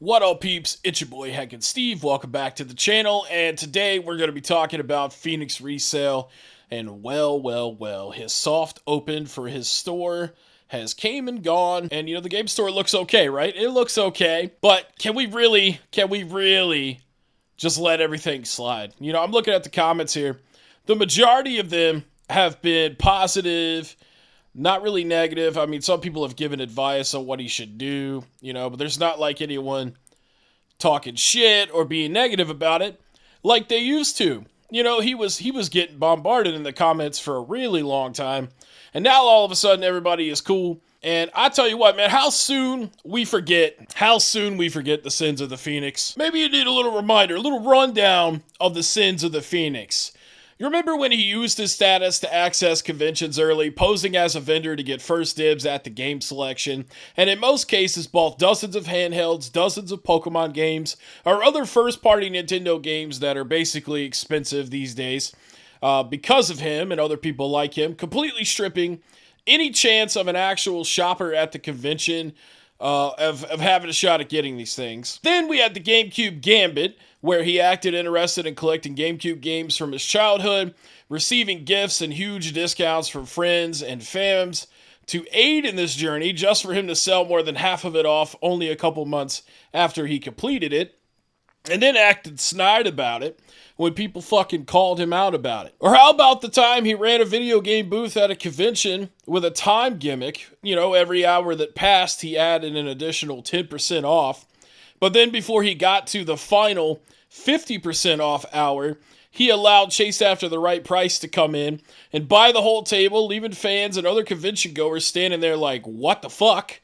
What up, peeps? It's your boy Heckin Steve. Welcome back to the channel, and today we're going to be talking about Phoenix Resale. And well, his soft open for his store has came and gone, and the game store looks okay, right? It looks okay, but can we really just let everything slide? I'm looking at the comments here. The majority of them have been positive, not really negative. I mean, some people have given advice on what he should do, but there's not like anyone talking shit or being negative about it like they used to. He was getting bombarded in the comments for a really long time, and now all of a sudden everybody is cool. And I tell you what, man, how soon we forget the sins of the Phoenix. Maybe you need a little reminder, a little rundown of the sins of the Phoenix. You remember when he used his status to access conventions early, posing as a vendor to get first dibs at the game selection, and in most cases bought dozens of handhelds, dozens of Pokemon games, or other first-party Nintendo games that are basically expensive these days because of him and other people like him, completely stripping any chance of an actual shopper at the convention of having a shot at getting these things. Then we had the GameCube Gambit, where he acted interested in collecting GameCube games from his childhood, receiving gifts and huge discounts from friends and fams to aid in this journey, just for him to sell more than half of it off only a couple months after he completed it, and then acted snide about it when people fucking called him out about it. Or how about the time he ran a video game booth at a convention with a time gimmick? Every hour that passed, he added an additional 10% off. But then before he got to the final 50% off hour, he allowed Chase After the Right Price to come in and buy the whole table, leaving fans and other convention goers standing there like, what the fuck?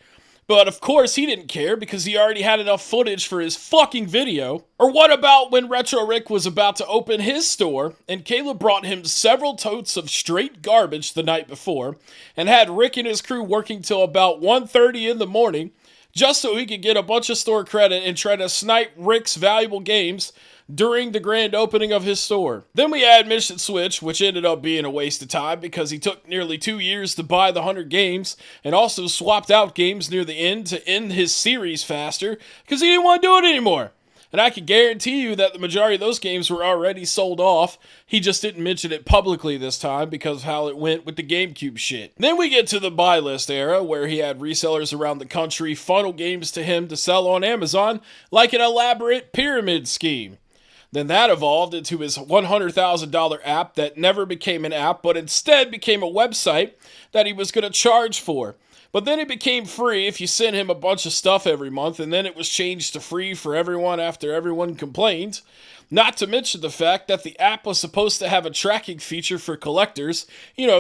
But of course he didn't care because he already had enough footage for his fucking video. Or what about when Retro Rick was about to open his store and Caleb brought him several totes of straight garbage the night before and had Rick and his crew working till about 1:30 in the morning just so he could get a bunch of store credit and try to snipe Rick's valuable games during the grand opening of his store. Then we had Mission Switch, which ended up being a waste of time because he took nearly 2 years to buy the 100 games and also swapped out games near the end to end his series faster because he didn't want to do it anymore. And I can guarantee you that the majority of those games were already sold off. He just didn't mention it publicly this time because of how it went with the GameCube shit. Then we get to the buy list era, where he had resellers around the country funnel games to him to sell on Amazon like an elaborate pyramid scheme. Then that evolved into his $100,000 app that never became an app, but instead became a website that he was going to charge for. But then it became free if you sent him a bunch of stuff every month, and then it was changed to free for everyone after everyone complained. Not to mention the fact that the app was supposed to have a tracking feature for collectors,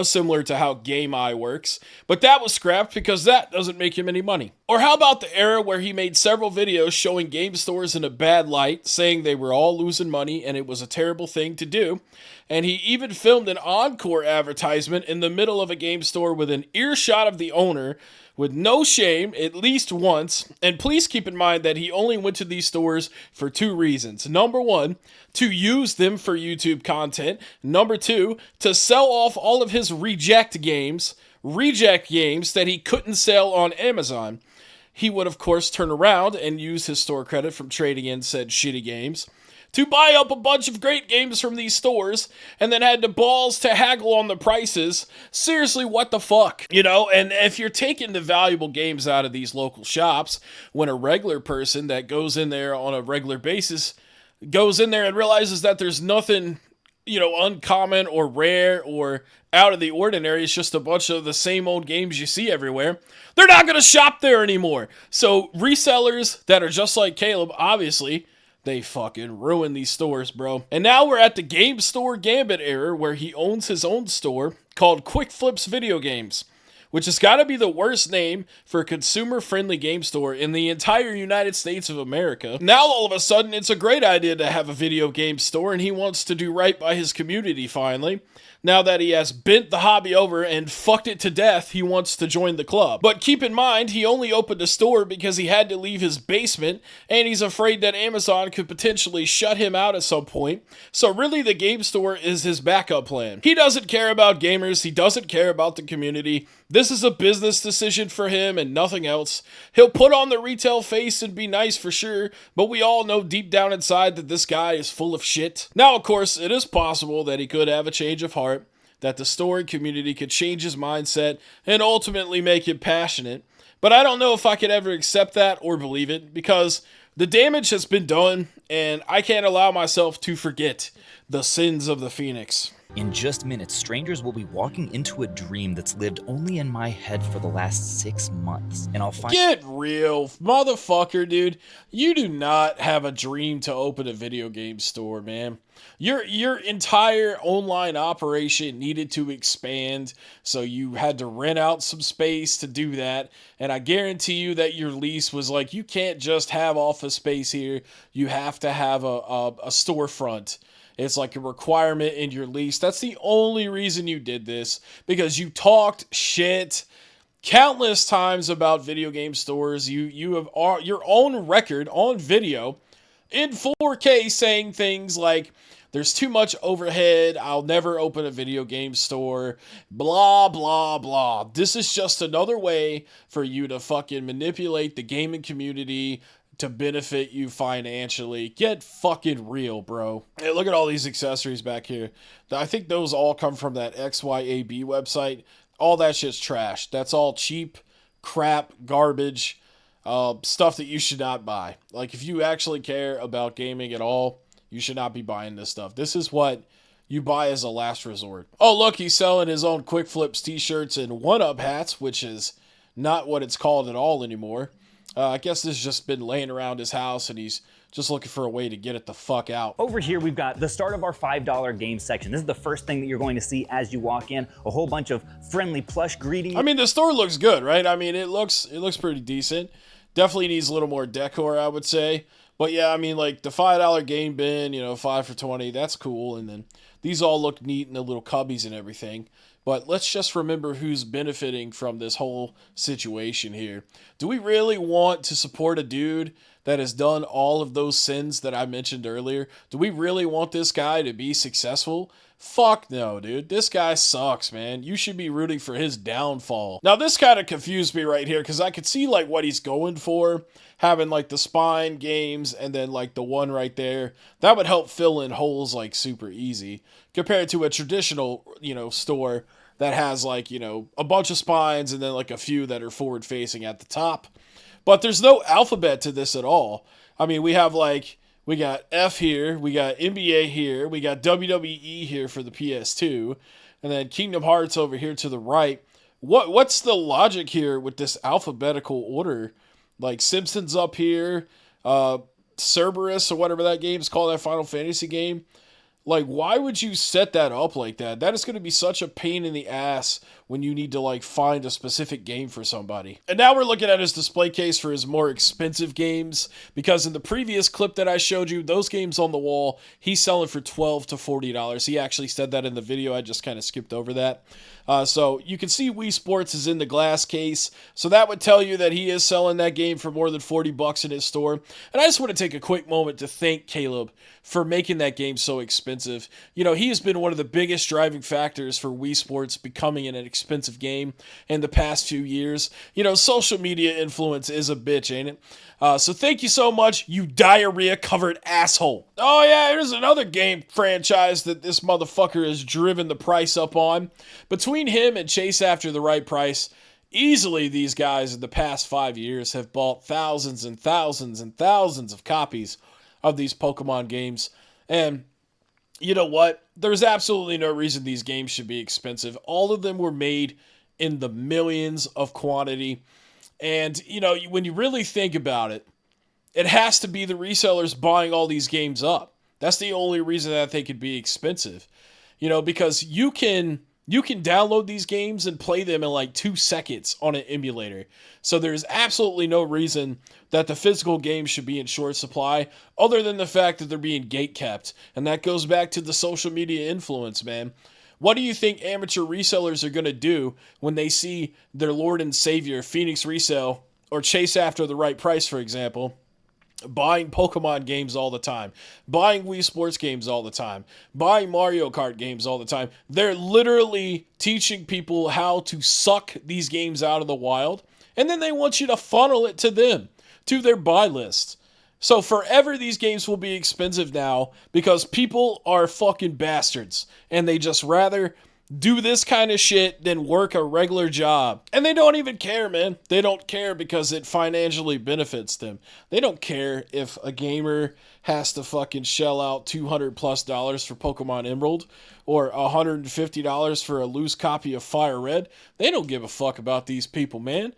similar to how Game Eye works, but that was scrapped because that doesn't make him any money. Or how about the era where he made several videos showing game stores in a bad light, saying they were all losing money and it was a terrible thing to do, and he even filmed an encore advertisement in the middle of a game store with an earshot of the owner, with no shame, at least once. And please keep in mind that he only went to these stores for 2 reasons. Number 1, to use them for YouTube content. Number 2, to sell off all of his reject games that he couldn't sell on Amazon. He would, of course, turn around and use his store credit from trading in said shitty games to buy up a bunch of great games from these stores, and then had the balls to haggle on the prices. Seriously, what the fuck? And if you're taking the valuable games out of these local shops, when a regular person that goes in there on a regular basis goes in there and realizes that there's nothing, uncommon or rare or out of the ordinary, it's just a bunch of the same old games you see everywhere, they're not going to shop there anymore. So resellers that are just like Caleb, obviously, they fucking ruin these stores, bro. And now we're at the Game Store Gambit era, where he owns his own store called Quick Flips Video Games, which has got to be the worst name for a consumer-friendly game store in the entire United States of America. Now all of a sudden it's a great idea to have a video game store, and he wants to do right by his community finally. Now that he has bent the hobby over and fucked it to death, he wants to join the club. But keep in mind, he only opened a store because he had to leave his basement, and he's afraid that Amazon could potentially shut him out at some point. So really, the game store is his backup plan. He doesn't care about gamers, he doesn't care about the community, This is a business decision for him and nothing else. He'll put on the retail face and be nice for sure, but we all know deep down inside that this guy is full of shit. Now, of course, it is possible that he could have a change of heart, that the store and community could change his mindset and ultimately make him passionate. But I don't know if I could ever accept that or believe it, because the damage has been done, and I can't allow myself to forget the sins of the Phoenix. In just minutes, strangers will be walking into a dream that's lived only in my head for the last 6 months, and I'll find— Get real, motherfucker, dude. You do not have a dream to open a video game store, man. Your entire online operation needed to expand, so you had to rent out some space to do that. And I guarantee you that your lease was like, you can't just have office space here. You have to have a storefront. It's like a requirement in your lease. That's the only reason you did this, because you talked shit countless times about video game stores. You have your own record on video in 4K saying things like, there's too much overhead, I'll never open a video game store, blah, blah, blah. This is just another way for you to fucking manipulate the gaming community to benefit you financially. Get fucking real, bro. Hey, look at all these accessories back here. I think those all come from that XYAB website. All that shit's trash. That's all cheap, crap, garbage, stuff that you should not buy. Like, if you actually care about gaming at all, you should not be buying this stuff. This is what you buy as a last resort. Oh, look, he's selling his own Quick Flips t-shirts and 1-Up hats, which is not what it's called at all anymore. I guess this has just been laying around his house, and he's just looking for a way to get it the fuck out. Over here, we've got the start of our $5 game section. This is the first thing that you're going to see as you walk in. A whole bunch of friendly plush greeting. I mean, the store looks good, right? I mean, it looks pretty decent. Definitely needs a little more decor, I would say. But yeah, I mean, like the $5 game bin, 5 for $20, that's cool. And then these all look neat in the little cubbies and everything. But let's just remember who's benefiting from this whole situation here. Do we really want to support a dude that has done all of those sins that I mentioned earlier? Do we really want this guy to be successful? Fuck no, dude. This guy sucks, man. You should be rooting for his downfall. Now, this kind of confused me right here, because I could see like what he's going for. Having like the spine games and then like the one right there. That would help fill in holes like super easy. Compared to a traditional, store that has like, a bunch of spines and then like a few that are forward facing at the top. But there's no alphabet to this at all. I mean, we have like, we got F here, we got NBA here, we got WWE here for the PS2, and then Kingdom Hearts over here to the right. What's the logic here with this alphabetical order? Like Simpsons up here, Cerberus or whatever that game is called, that Final Fantasy game. Like, why would you set that up like that? That is going to be such a pain in the ass when you need to, like, find a specific game for somebody. And now we're looking at his display case for his more expensive games, because in the previous clip that I showed you, those games on the wall, he's selling for $12 to $40. He actually said that in the video. I just kind of skipped over that. So you can see Wii Sports is in the glass case. So that would tell you that he is selling that game for more than $40 in his store. And I just want to take a quick moment to thank Caleb for making that game so expensive. He has been one of the biggest driving factors for Wii Sports becoming an expensive game in the past few years. Social media influence is a bitch, ain't it? So thank you so much, you diarrhea-covered asshole. Oh yeah, here's another game franchise that this motherfucker has driven the price up on. Between him and Chase After the Right Price, easily these guys in the past 5 years have bought thousands and thousands and thousands of copies of these Pokemon games. And you know what? There's absolutely no reason these games should be expensive. All of them were made in the millions of quantity. And, when you really think about it, it has to be the resellers buying all these games up. That's the only reason that they could be expensive. Because you can download these games and play them in like 2 seconds on an emulator. So there's absolutely no reason that the physical games should be in short supply, other than the fact that they're being gatekept. And that goes back to the social media influence, man. What do you think amateur resellers are going to do when they see their Lord and Savior, Phoenix Resale, or Chase After the Right Price, for example, buying Pokemon games all the time, buying Wii Sports games all the time, buying Mario Kart games all the time. They're literally teaching people how to suck these games out of the wild, and then they want you to funnel it to them, to their buy list. So forever these games will be expensive now because people are fucking bastards and they just rather do this kind of shit than work a regular job. And they don't even care, man. They don't care because it financially benefits them. They don't care if a gamer has to fucking shell out $200+ for Pokemon Emerald or $150 for a loose copy of Fire Red. They don't give a fuck about these people, man.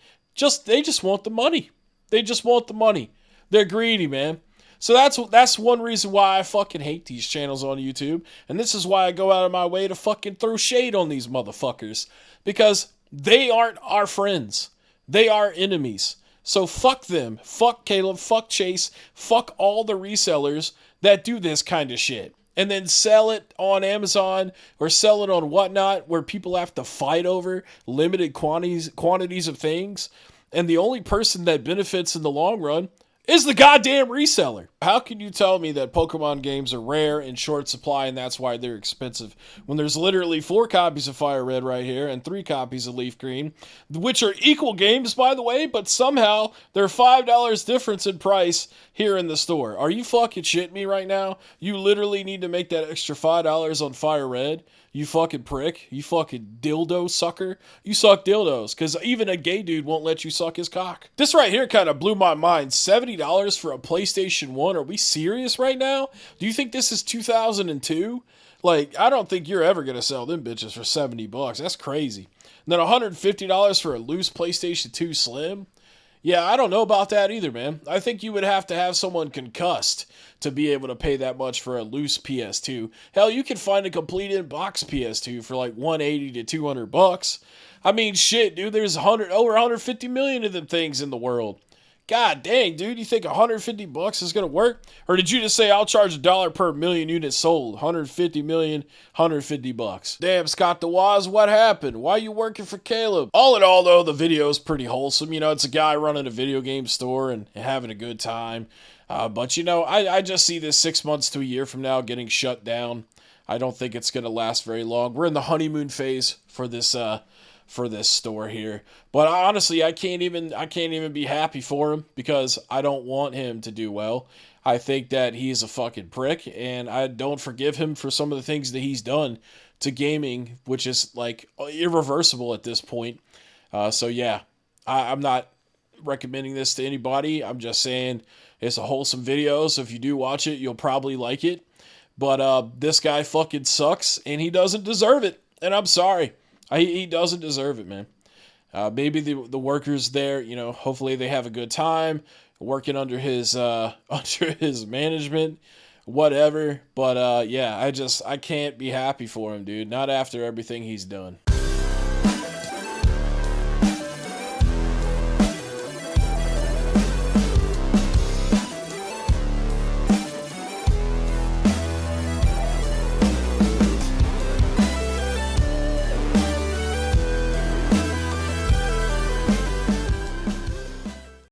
They just want the money. They just want the money. They're greedy, man. So that's one reason why I fucking hate these channels on YouTube. And this is why I go out of my way to fucking throw shade on these motherfuckers. Because they aren't our friends. They are enemies. So fuck them. Fuck Caleb. Fuck Chase. Fuck all the resellers that do this kind of shit. And then sell it on Amazon or sell it on whatnot where people have to fight over limited quantities of things. And the only person that benefits in the long run is the goddamn reseller. How can you tell me that Pokemon games are rare and short supply and that's why they're expensive when there's literally 4 copies of Fire Red right here and 3 copies of Leaf Green, which are equal games, by the way, but somehow they're $5 difference in price here in the store? Are you fucking shitting me right now? You literally need to make that extra $5 on Fire Red. You fucking prick. You fucking dildo sucker. You suck dildos, because even a gay dude won't let you suck his cock. This right here kind of blew my mind. $70 for a PlayStation 1? Are we serious right now? Do you think this is 2002? Like, I don't think you're ever going to sell them bitches for $70. That's crazy. And then $150 for a loose PlayStation 2 Slim? Yeah, I don't know about that either, man. I think you would have to have someone concussed to be able to pay that much for a loose PS2. Hell, you can find a complete in-box PS2 for like $180 to $200. I mean, shit, dude, there's over 150 million of them things in the world. God dang, dude, you think $150 is going to work? Or did you just say I'll charge $1 per million units sold? 150 million, $150. Damn, Scott DeWaz, what happened? Why are you working for Caleb? All in all, though, the video is pretty wholesome. You know, it's a guy running a video game store and having a good time. But, you know, I just see this 6 months to a year from now getting shut down. I don't think it's going to last very long. We're in the honeymoon phase for this store here. But honestly, I can't even be happy for him because I don't want him to do well. I think that he's a fucking prick, and I don't forgive him for some of the things that he's done to gaming, which is like irreversible at this point. So yeah, I'm not recommending this to anybody. I'm just saying it's a wholesome video, so if you do watch it, you'll probably like it. But this guy fucking sucks, and he doesn't deserve it. And I'm sorry. He doesn't deserve it, man. Maybe the workers there, you know, hopefully they have a good time working under his management, whatever. But yeah, I can't be happy for him, dude. Not after everything he's done.